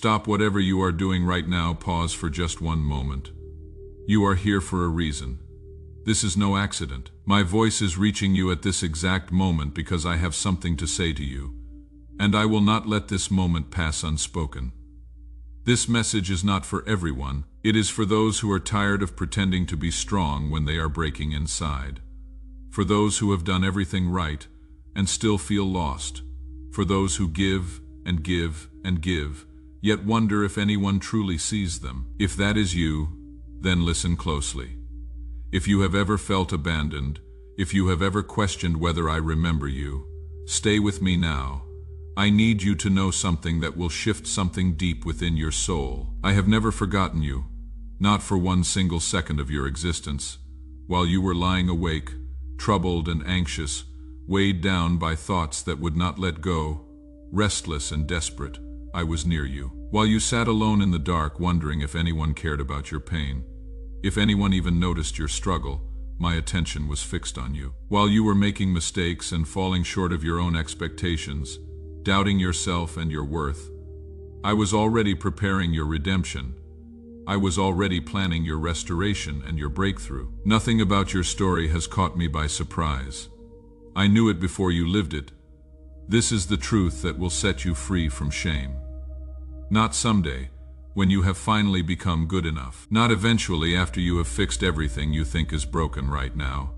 Stop whatever you are doing right now, pause for just one moment. You are here for a reason. This is no accident. My voice is reaching you at this exact moment because I have something to say to you, and I will not let this moment pass unspoken. This message is not for everyone. It is for those who are tired of pretending to be strong when they are breaking inside. For those who have done everything right and still feel lost. For those who give and give and give, yet wonder if anyone truly sees them. If that is you, then listen closely. If you have ever felt abandoned, if you have ever questioned whether I remember you, stay with me now. I need you to know something that will shift something deep within your soul. I have never forgotten you, not for one single second of your existence. While you were lying awake, troubled and anxious, weighed down by thoughts that would not let go, restless and desperate, I was near you. While you sat alone in the dark wondering if anyone cared about your pain, if anyone even noticed your struggle, my attention was fixed on you. While you were making mistakes and falling short of your own expectations, doubting yourself and your worth, I was already preparing your redemption. I was already planning your restoration and your breakthrough. Nothing about your story has caught me by surprise. I knew it before you lived it. This is the truth that will set you free from shame. Not someday, when you have finally become good enough. Not eventually after you have fixed everything you think is broken right now.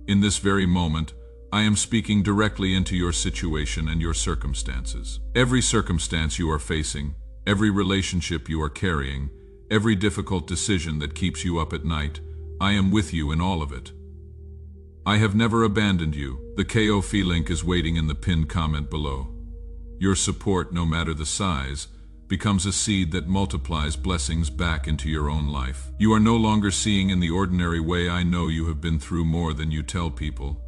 In this very moment, I am speaking directly into your situation and your circumstances. Every circumstance you are facing, every relationship you are carrying, every difficult decision that keeps you up at night, I am with you in all of it. I have never abandoned you. The KOF link is waiting in the pinned comment below. Your support, no matter the size, becomes a seed that multiplies blessings back into your own life. You are no longer seeing in the ordinary way. I know you have been through more than you tell people.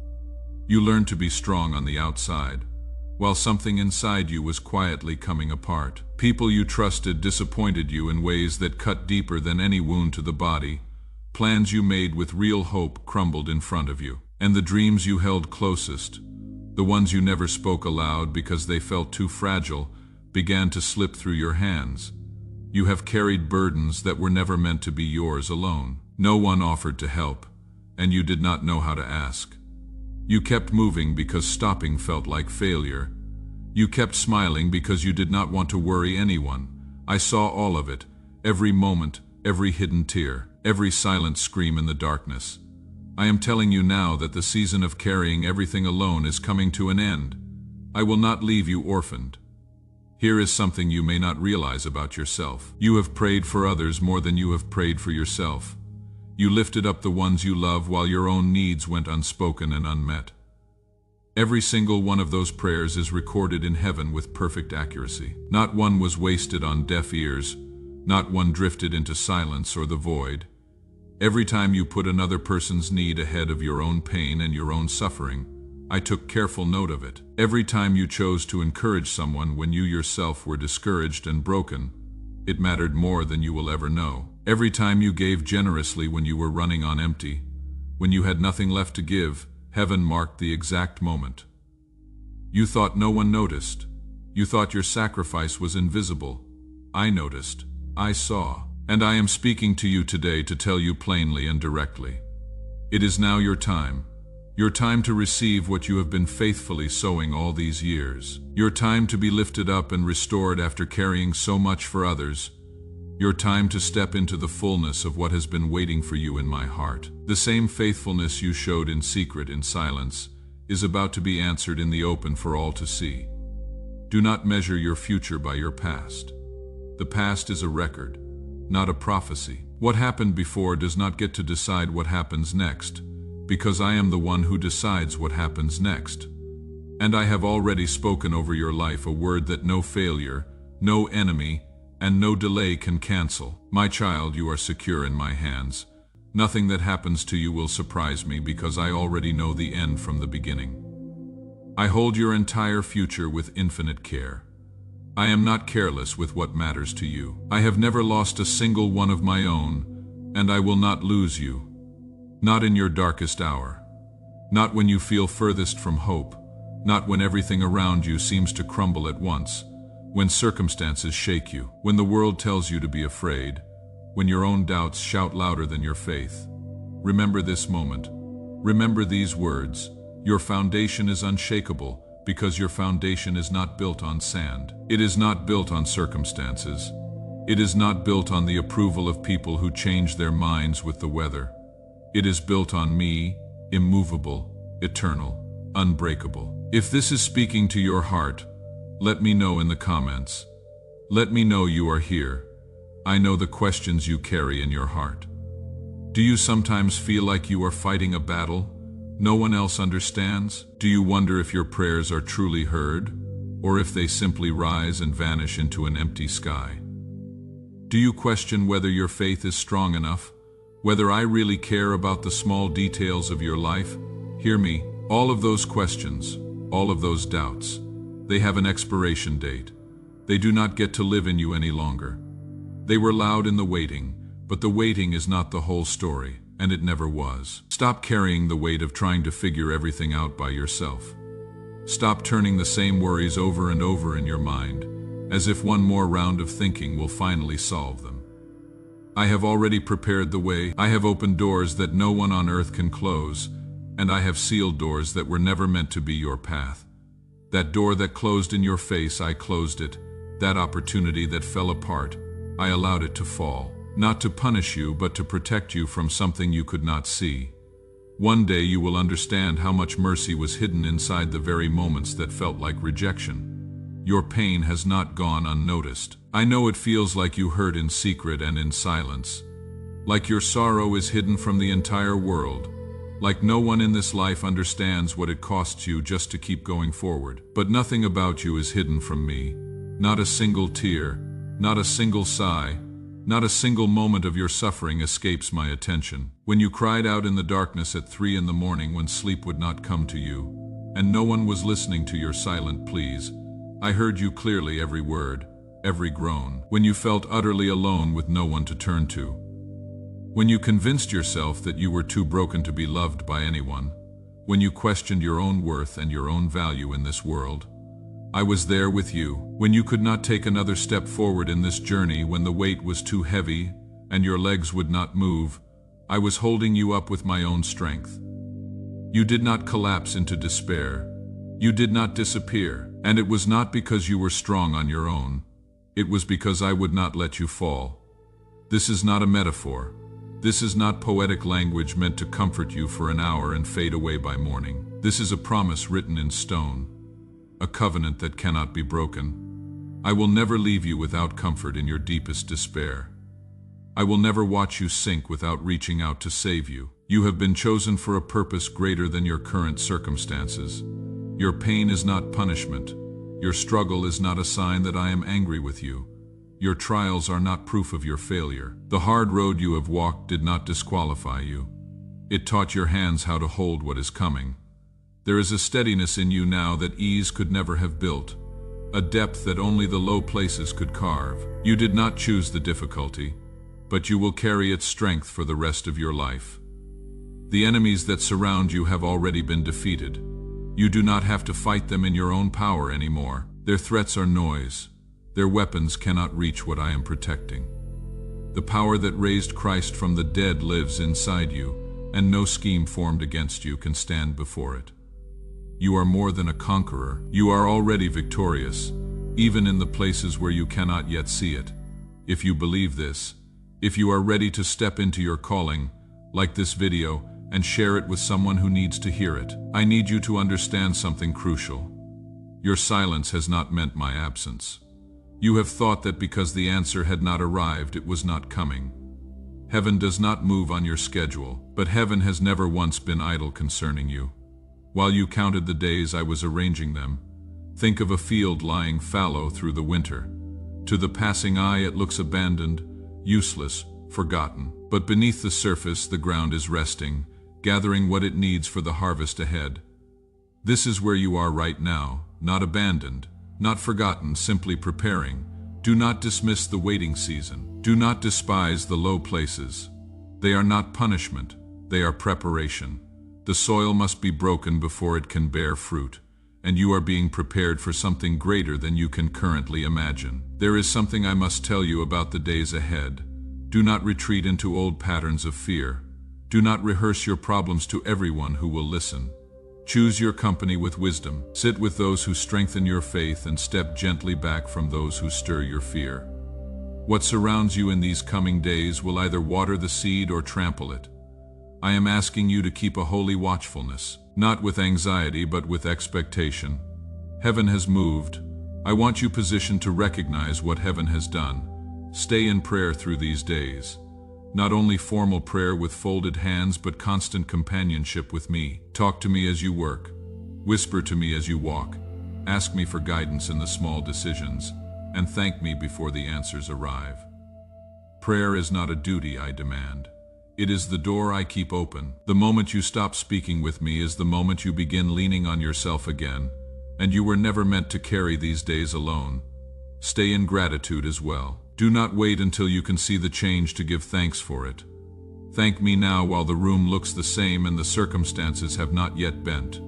You learned to be strong on the outside, while something inside you was quietly coming apart. People you trusted disappointed you in ways that cut deeper than any wound to the body. Plans you made with real hope crumbled in front of you. And the dreams you held closest, the ones you never spoke aloud because they felt too fragile, began to slip through your hands. You have carried burdens that were never meant to be yours alone. No one offered to help, and you did not know how to ask. You kept moving because stopping felt like failure. You kept smiling because you did not want to worry anyone. I saw all of it, every moment, every hidden tear, every silent scream in the darkness. I am telling you now that the season of carrying everything alone is coming to an end. I will not leave you orphaned. Here is something you may not realize about yourself. You have prayed for others more than you have prayed for yourself. You lifted up the ones you love while your own needs went unspoken and unmet. Every single one of those prayers is recorded in heaven with perfect accuracy. Not one was wasted on deaf ears. Not one drifted into silence or the void. Every time you put another person's need ahead of your own pain and your own suffering, I took careful note of it. Every time you chose to encourage someone when you yourself were discouraged and broken, it mattered more than you will ever know. Every time you gave generously when you were running on empty, when you had nothing left to give, heaven marked the exact moment. You thought no one noticed. You thought your sacrifice was invisible. I noticed. I saw. And I am speaking to you today to tell you plainly and directly. It is now your time to receive what you have been faithfully sowing all these years. Your time to be lifted up and restored after carrying so much for others. Your time to step into the fullness of what has been waiting for you in my heart. The same faithfulness you showed in secret, in silence, is about to be answered in the open for all to see. Do not measure your future by your past. The past is a record, not a prophecy. What happened before does not get to decide what happens next, because I am the one who decides what happens next. And I have already spoken over your life a word that no failure, no enemy, and no delay can cancel. My child, you are secure in my hands. Nothing that happens to you will surprise me because I already know the end from the beginning. I hold your entire future with infinite care. I am not careless with what matters to you. I have never lost a single one of my own, and I will not lose you. Not in your darkest hour. Not when you feel furthest from hope. Not when everything around you seems to crumble at once. When circumstances shake you, when the world tells you to be afraid, when your own doubts shout louder than your faith, remember this moment. Remember these words. Your foundation is unshakable because your foundation is not built on sand. It is not built on circumstances. It is not built on the approval of people who change their minds with the weather. It is built on me, immovable, eternal, unbreakable. If this is speaking to your heart, let me know in the comments. Let me know you are here. I know the questions you carry in your heart. Do you sometimes feel like you are fighting a battle no one else understands? Do you wonder if your prayers are truly heard, or if they simply rise and vanish into an empty sky? Do you question whether your faith is strong enough, whether I really care about the small details of your life? Hear me, all of those questions, all of those doubts, they have an expiration date. They do not get to live in you any longer. They were loud in the waiting, but the waiting is not the whole story, and it never was. Stop carrying the weight of trying to figure everything out by yourself. Stop turning the same worries over and over in your mind, as if one more round of thinking will finally solve them. I have already prepared the way. I have opened doors that no one on earth can close, and I have sealed doors that were never meant to be your path. That door that closed in your face, I closed it. That opportunity that fell apart, I allowed it to fall. Not to punish you, but to protect you from something you could not see. One day you will understand how much mercy was hidden inside the very moments that felt like rejection. Your pain has not gone unnoticed. I know it feels like you hurt in secret and in silence. Like your sorrow is hidden from the entire world. Like no one in this life understands what it costs you just to keep going forward. But nothing about you is hidden from me. Not a single tear, not a single sigh, not a single moment of your suffering escapes my attention. When you cried out in the darkness at 3 in the morning when sleep would not come to you, and no one was listening to your silent pleas, I heard you clearly, every word, every groan. When you felt utterly alone with no one to turn to. When you convinced yourself that you were too broken to be loved by anyone. When you questioned your own worth and your own value in this world. I was there with you. When you could not take another step forward in this journey, when the weight was too heavy and your legs would not move, I was holding you up with my own strength. You did not collapse into despair. You did not disappear. And it was not because you were strong on your own. It was because I would not let you fall. This is not a metaphor. This is not poetic language meant to comfort you for an hour and fade away by morning. This is a promise written in stone. A covenant that cannot be broken. I will never leave you without comfort in your deepest despair. I will never watch you sink without reaching out to save you. You have been chosen for a purpose greater than your current circumstances. Your pain is not punishment. Your struggle is not a sign that I am angry with you. Your trials are not proof of your failure. The hard road you have walked did not disqualify you. It taught your hands how to hold what is coming. There is a steadiness in you now that ease could never have built, a depth that only the low places could carve. You did not choose the difficulty, but you will carry its strength for the rest of your life. The enemies that surround you have already been defeated. You do not have to fight them in your own power anymore. Their threats are noise. Their weapons cannot reach what I am protecting. The power that raised Christ from the dead lives inside you, and no scheme formed against you can stand before it. You are more than a conqueror. You are already victorious, even in the places where you cannot yet see it. If you believe this, if you are ready to step into your calling, like this video and share it with someone who needs to hear it. I need you to understand something crucial. Your silence has not meant my absence. You have thought that because the answer had not arrived, it was not coming. Heaven does not move on your schedule, but heaven has never once been idle concerning you. While you counted the days I was arranging them, think of a field lying fallow through the winter. To the passing eye it looks abandoned, useless, forgotten. But beneath the surface the ground is resting, gathering what it needs for the harvest ahead. This is where you are right now, not abandoned, not forgotten, simply preparing. Do not dismiss the waiting season. Do not despise the low places. They are not punishment, they are preparation. The soil must be broken before it can bear fruit, and you are being prepared for something greater than you can currently imagine. There is something I must tell you about the days ahead. Do not retreat into old patterns of fear. Do not rehearse your problems to everyone who will listen. Choose your company with wisdom. Sit with those who strengthen your faith and step gently back from those who stir your fear. What surrounds you in these coming days will either water the seed or trample it. I am asking you to keep a holy watchfulness, not with anxiety but with expectation. Heaven has moved. I want you positioned to recognize what heaven has done. Stay in prayer through these days. Not only formal prayer with folded hands but constant companionship with me. Talk to me as you work. Whisper to me as you walk. Ask me for guidance in the small decisions, and thank me before the answers arrive. Prayer is not a duty I demand. It is the door I keep open. The moment you stop speaking with me is the moment you begin leaning on yourself again, and you were never meant to carry these days alone. Stay in gratitude as well. Do not wait until you can see the change to give thanks for it. Thank me now while the room looks the same and the circumstances have not yet bent.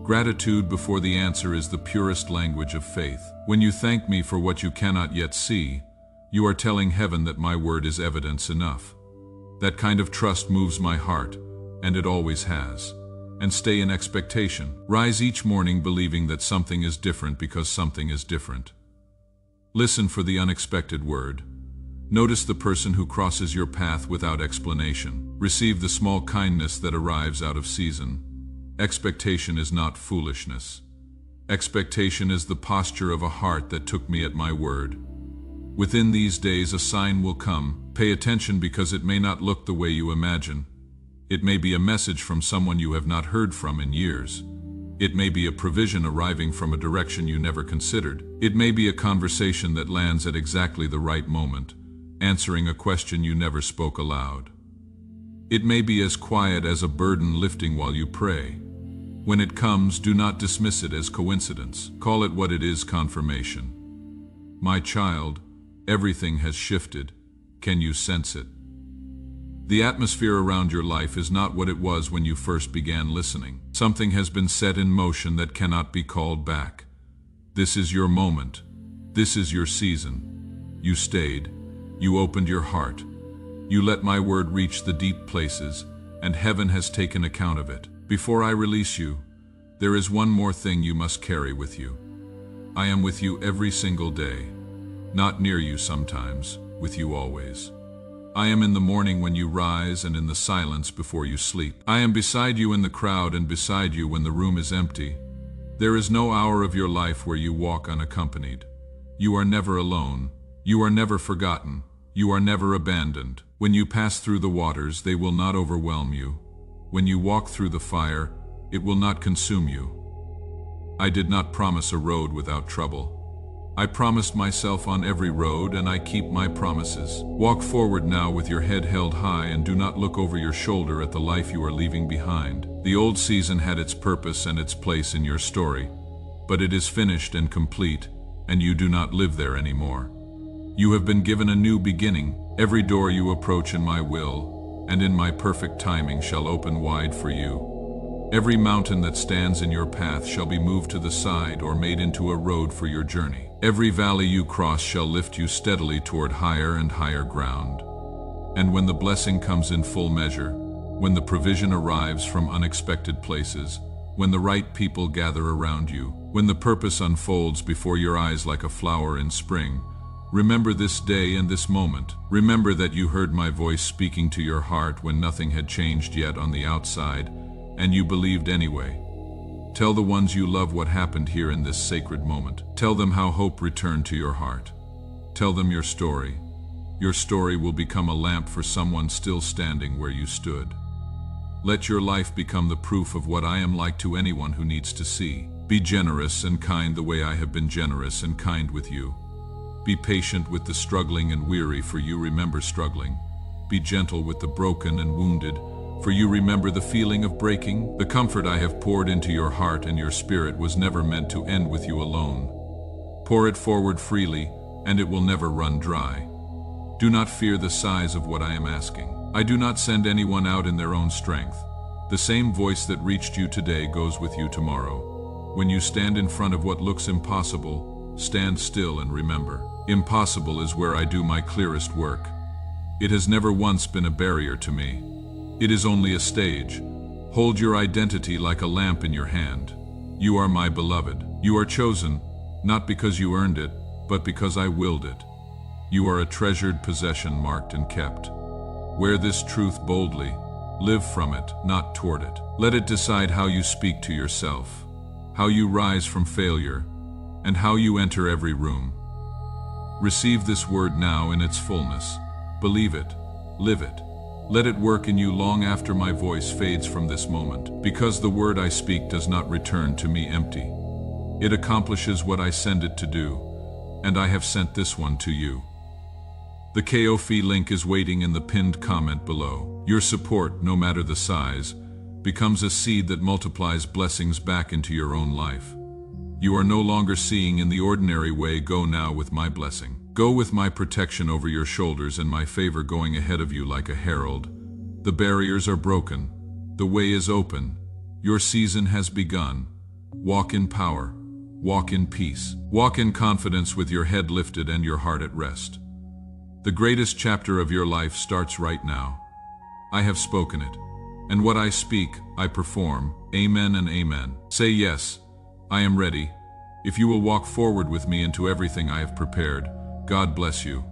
Gratitude before the answer is the purest language of faith. When you thank me for what you cannot yet see, you are telling heaven that my word is evidence enough. That kind of trust moves my heart, and it always has. And stay in expectation. Rise each morning believing that something is different because something is different. Listen for the unexpected word. Notice the person who crosses your path without explanation. Receive the small kindness that arrives out of season. Expectation is not foolishness. Expectation is the posture of a heart that took me at my word. Within these days a sign will come. Pay attention because it may not look the way you imagine. It may be a message from someone you have not heard from in years. It may be a provision arriving from a direction you never considered. It may be a conversation that lands at exactly the right moment, answering a question you never spoke aloud. It may be as quiet as a burden lifting while you pray. When it comes, do not dismiss it as coincidence. Call it what it is: confirmation. My child, everything has shifted. Can you sense it? The atmosphere around your life is not what it was when you first began listening. Something has been set in motion that cannot be called back. This is your moment. This is your season. You stayed. You opened your heart. You let my word reach the deep places, and heaven has taken account of it. Before I release you, there is one more thing you must carry with you. I am with you every single day. Not near you sometimes, with you always. I am in the morning when you rise and in the silence before you sleep. I am beside you in the crowd and beside you when the room is empty. There is no hour of your life where you walk unaccompanied. You are never alone. You are never forgotten. You are never abandoned. When you pass through the waters, they will not overwhelm you. When you walk through the fire, it will not consume you. I did not promise a road without trouble. I promised myself on every road, and I keep my promises. Walk forward now with your head held high and do not look over your shoulder at the life you are leaving behind. The old season had its purpose and its place in your story, but it is finished and complete, and you do not live there anymore. You have been given a new beginning. Every door you approach in my will, and in my perfect timing, shall open wide for you. Every mountain that stands in your path shall be moved to the side or made into a road for your journey. Every valley you cross shall lift you steadily toward higher and higher ground. And when the blessing comes in full measure, when the provision arrives from unexpected places, when the right people gather around you, when the purpose unfolds before your eyes like a flower in spring, remember this day and this moment. Remember that you heard my voice speaking to your heart when nothing had changed yet on the outside, and you believed anyway. Tell the ones you love what happened here in this sacred moment. Tell them how hope returned to your heart. Tell them your story. Your story will become a lamp for someone still standing where you stood. Let your life become the proof of what I am like to anyone who needs to see. Be generous and kind the way I have been generous and kind with you. Be patient with the struggling and weary, for you remember struggling. Be gentle with the broken and wounded, for you remember the feeling of breaking. The comfort I have poured into your heart and your spirit was never meant to end with you alone. Pour it forward freely, and it will never run dry. Do not fear the size of what I am asking. I do not send anyone out in their own strength. The same voice that reached you today goes with you tomorrow. When you stand in front of what looks impossible, stand still and remember, impossible is where I do my clearest work. It has never once been a barrier to me. It is only a stage. Hold your identity like a lamp in your hand. You are my beloved. You are chosen, not because you earned it, but because I willed it. You are a treasured possession marked and kept. Wear this truth boldly. Live from it, not toward it. Let it decide how you speak to yourself, how you rise from failure, and how you enter every room. Receive this word now in its fullness. Believe it. Live it. Let it work in you long after my voice fades from this moment, because the word I speak does not return to me empty. It accomplishes what I send it to do, and I have sent this one to you. The Ko-fi link is waiting in the pinned comment below. Your support, no matter the size, becomes a seed that multiplies blessings back into your own life. You are no longer seeing in the ordinary way. Go now with my blessing. Go with my protection over your shoulders and my favor going ahead of you like a herald. The barriers are broken. The way is open. Your season has begun. Walk in power. Walk in peace. Walk in confidence with your head lifted and your heart at rest. The greatest chapter of your life starts right now. I have spoken it, and what I speak, I perform. Amen and amen. Say yes, I am ready. If you will walk forward with me into everything I have prepared, God bless you.